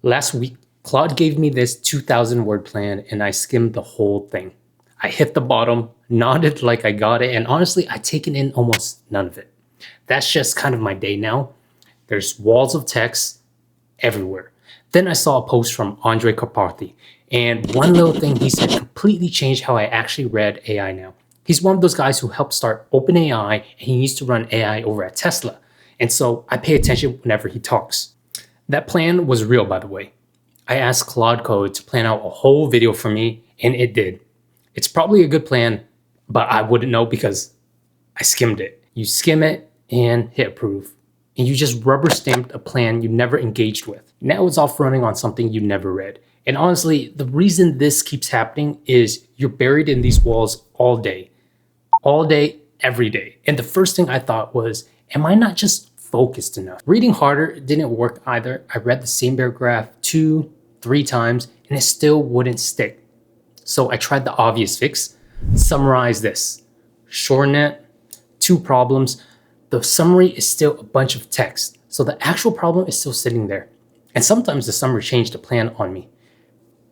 Last week, Claude gave me this 2,000 word plan and I skimmed the whole thing. I hit the bottom, nodded like I got it, and honestly, I've taken in almost none of it. That's just kind of my day now. There's walls of text everywhere. Then I saw a post from Andrej Karpathy, and one little thing he said completely changed how I actually read AI now. He's one of those guys who helped start OpenAI, and he used to run AI over at Tesla. And so I pay attention whenever he talks. That plan was real, by the way. I asked Claude Code to plan out a whole video for me, and it did. It's probably a good plan, but I wouldn't know because I skimmed it. You skim it and hit approve. And you just rubber stamped a plan you never engaged with. Now it's off running on something you never read. And honestly, the reason this keeps happening is you're buried in these walls all day, every day. And the first thing I thought was, am I not just focused enough? Reading harder didn't work either. I read the same paragraph 2, 3 times and it still wouldn't stick. So I tried the obvious fix. Summarize this. Shorten it. 2 problems. The summary is still a bunch of text. So the actual problem is still sitting there. And sometimes the summary changed the plan on me.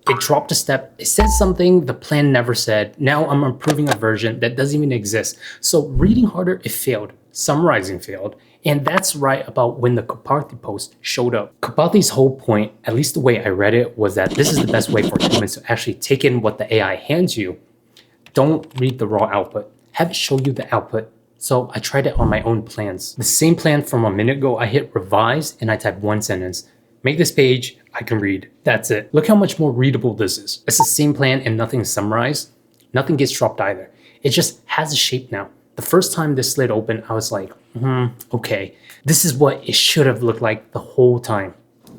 It dropped a step. It said something the plan never said. Now I'm improving a version that doesn't even exist. So reading harder, it failed. Summarizing failed. And that's right about when the Karpathy post showed up. Karpathy's whole point, at least the way I read it, was that this is the best way for humans to actually take in what the AI hands you. Don't read the raw output. Have it show you the output. So I tried it on my own plans. The same plan from a minute ago, I hit revise and I typed 1 sentence. Make this page, I can read. That's it. Look how much more readable this is. It's the same plan and nothing is summarized. Nothing gets dropped either. It just has a shape now. The first time this slid open, I was like, okay, this is what it should have looked like the whole time.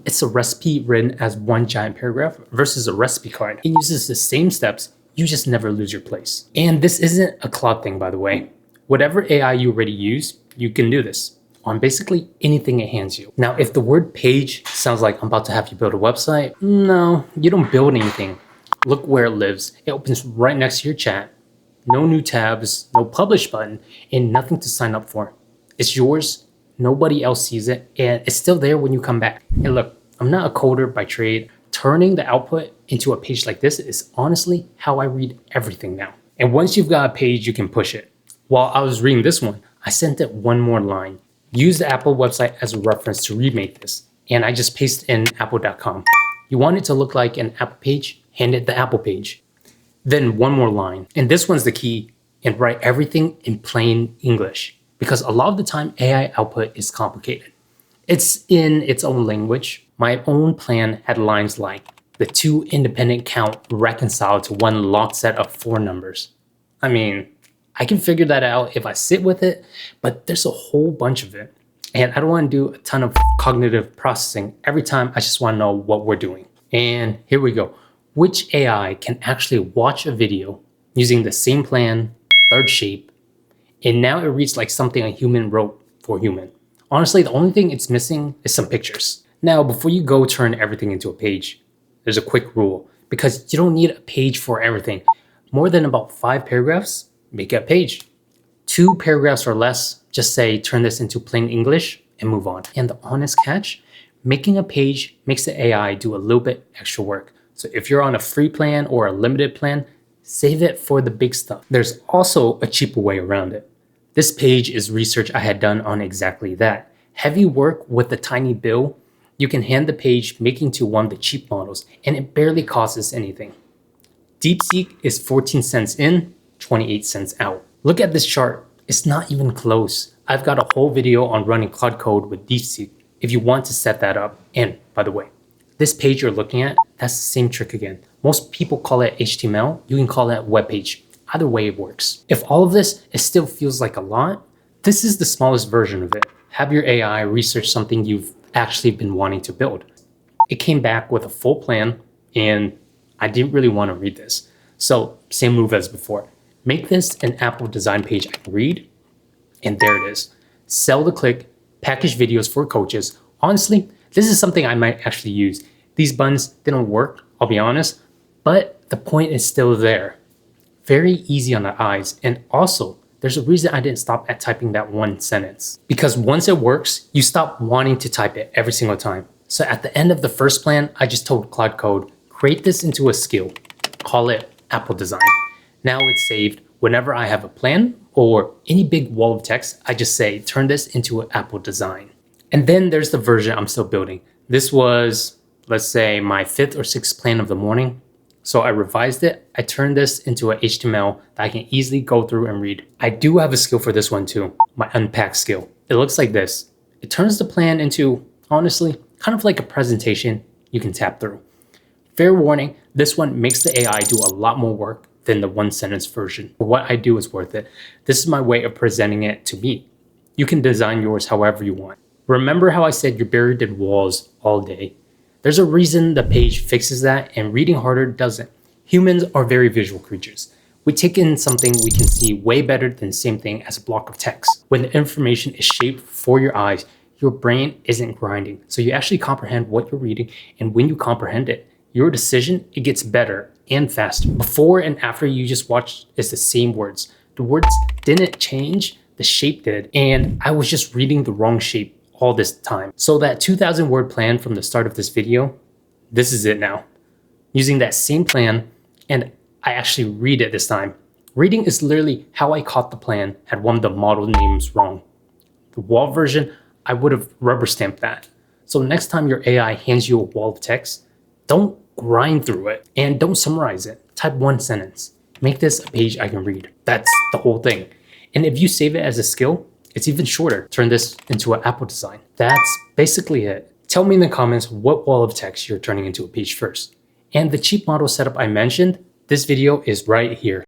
It's a recipe written as one giant paragraph versus a recipe card. It uses the same steps, you just never lose your place. And this isn't a Claude thing, by the way. Whatever AI you already use, you can do this on basically anything it hands you. Now, if the word page sounds like I'm about to have you build a website, no, you don't build anything. Look where it lives. It opens right next to your chat. No new tabs, no publish button, and nothing to sign up for. It's yours, nobody else sees it, and it's still there when you come back. And look, I'm not a coder by trade. Turning the output into a page like this is honestly how I read everything now. And once you've got a page, you can push it. While I was reading this one, I sent it one more line. Use the Apple website as a reference to remake this. And I just pasted in apple.com. You want it to look like an Apple page? Hand it the Apple page. Then one more line. And this one's the key. And write everything in plain English. Because a lot of the time, AI output is complicated. It's in its own language. My own plan had lines like, the 2 independent count reconciled to one locked set of 4 numbers. I mean, I can figure that out if I sit with it, but there's a whole bunch of it. And I don't want to do a ton of cognitive processing every time. I just want to know what we're doing. And here we go. Which AI can actually watch a video using the same plan, 3rd shape, and now it reads like something a human wrote for human. Honestly, the only thing it's missing is some pictures. Now, before you go turn everything into a page, there's a quick rule because you don't need a page for everything. More than about 5 paragraphs, make it a page. 2 paragraphs or less, just say, turn this into plain English and move on. And the honest catch, making a page makes the AI do a little bit extra work. So if you're on a free plan or a limited plan, save it for the big stuff. There's also a cheaper way around it. This page is research I had done on exactly that. Heavy work with a tiny bill, you can hand the page making to one of the cheap models and it barely costs anything. DeepSeek is 14 cents in, 28 cents out. Look at this chart. It's not even close. I've got a whole video on running Claude Code with DeepSeek if you want to set that up. And by the way, this page you're looking at, that's the same trick again. Most people call it HTML. You can call it web page. Either way it works. If all of this, it still feels like a lot, this is the smallest version of it. Have your AI research something you've actually been wanting to build. It came back with a full plan and I didn't really want to read this. So same move as before. Make this an Apple design page I can read, and there it is. Sell the click, package videos for coaches. Honestly, this is something I might actually use. These buttons didn't work, I'll be honest, but the point is still there. Very easy on the eyes, and also, there's a reason I didn't stop at typing that 1 sentence. Because once it works, you stop wanting to type it every single time. So at the end of the first plan, I just told Claude Code, create this into a skill, call it Apple Design. Now it's saved. Whenever I have a plan or any big wall of text, I just say, turn this into an Apple Design. And then there's the version I'm still building. This was, let's say, my 5th or 6th plan of the morning. So I revised it. I turned this into an HTML that I can easily go through and read. I do have a skill for this one too, my unpack skill. It looks like this. It turns the plan into, honestly, kind of like a presentation you can tap through. Fair warning, this one makes the AI do a lot more work than the 1-sentence version. But what I do is worth it. This is my way of presenting it to me. You can design yours however you want. Remember how I said you're buried in walls all day? There's a reason the page fixes that and reading harder doesn't. Humans are very visual creatures. We take in something we can see way better than the same thing as a block of text. When the information is shaped for your eyes, your brain isn't grinding. So you actually comprehend what you're reading, and when you comprehend it, your decision, it gets better and faster. Before and after you just watched is the same words. The words didn't change, the shape did, and I was just reading the wrong shape all this time. So that 2,000 word plan from the start of this video, this is it now. Using that same plan, and I actually read it this time. Reading is literally how I caught the plan had one of the model names wrong. The wall version, I would have rubber stamped that. So next time your AI hands you a wall of text, don't grind through it and don't summarize it. Type 1 sentence. Make this a page I can read. That's the whole thing. And if you save it as a skill, it's even shorter. Turn this into an Apple Design. That's basically it. Tell me in the comments what wall of text you're turning into a page first. And the cheap model setup I mentioned, this video is right here.